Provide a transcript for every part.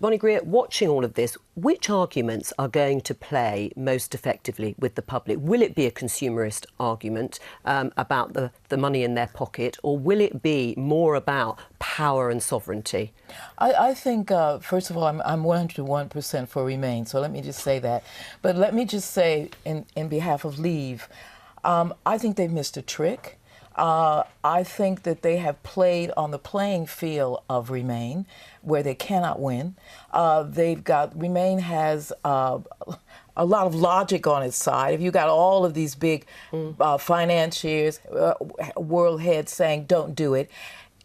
Bonnie Greer, watching all of this, which arguments are going to play most effectively with the public? Will it be a consumerist argument about the money in their pocket, or will it be more about power and sovereignty? I think, first of all, I'm 101% for Remain, so let me just say that. But let me just say, in behalf of Leave, I think they've missed a trick. I think that they have played on the playing field of Remain, where they cannot win. Remain has a lot of logic on its side. If you got all of these big financiers, world heads saying don't do it,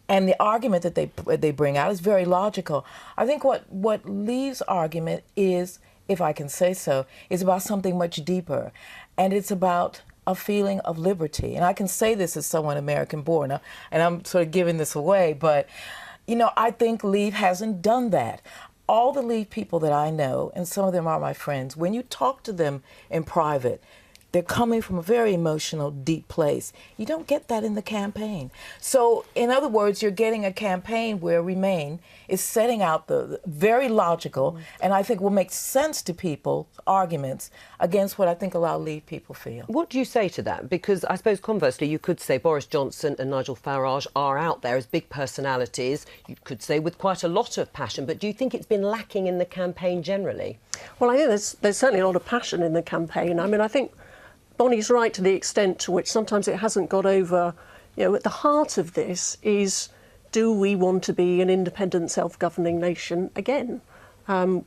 and the argument that they bring out is very logical. I think what Leave's argument is, if I can say so, is about something much deeper, and it's about a feeling of liberty. And I can say this as someone American-born, and I'm sort of giving this away, but, you know, I think Leave hasn't done that. All the Leave people that I know, and some of them are my friends, when you talk to them in private, they're coming from a very emotional, deep place. You don't get that in the campaign. So, in other words, you're getting a campaign where Remain is setting out the very logical, and I think will make sense to people, arguments against what I think a lot of Leave people feel. What do you say to that? Because I suppose conversely, you could say Boris Johnson and Nigel Farage are out there as big personalities. You could say with quite a lot of passion, but do you think it's been lacking in the campaign generally? Well, I think there's certainly a lot of passion in the campaign. I mean, I think Bonnie's right to the extent to which sometimes it hasn't got over, you know, at the heart of this is, do we want to be an independent, self-governing nation again?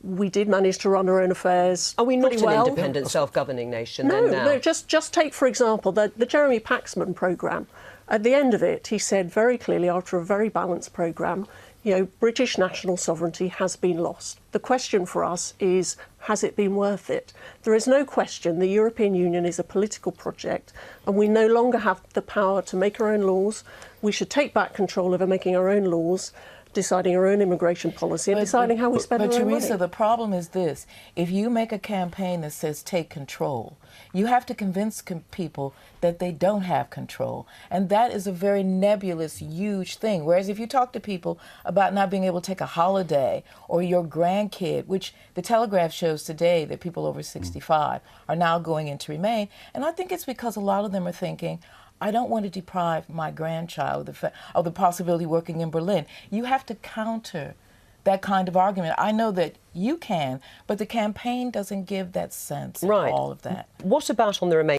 We did manage to run our own affairs. Are we not pretty an well. independent, self-governing nation No, then now? no, just take, for example, the Jeremy Paxman programme. At the end of it, he said very clearly, after a very balanced programme, you know, British national sovereignty has been lost. The question for us is, has it been worth it? There is no question the European Union is a political project, and we no longer have the power to make our own laws. We should take back control over making our own laws, deciding our own immigration policy, and deciding how we spend our own money. But Teresa, the problem is this. If you make a campaign that says take control, you have to convince people that they don't have control. And that is a very nebulous, huge thing. Whereas if you talk to people about not being able to take a holiday, or your grandkid, which the Telegraph shows today that people over 65 are now going into Remain, and I think it's because a lot of them are thinking, I don't want to deprive my grandchild of the possibility of working in Berlin. You have to counter that kind of argument. I know that you can, but the campaign doesn't give that sense of all of that. What about on the Remain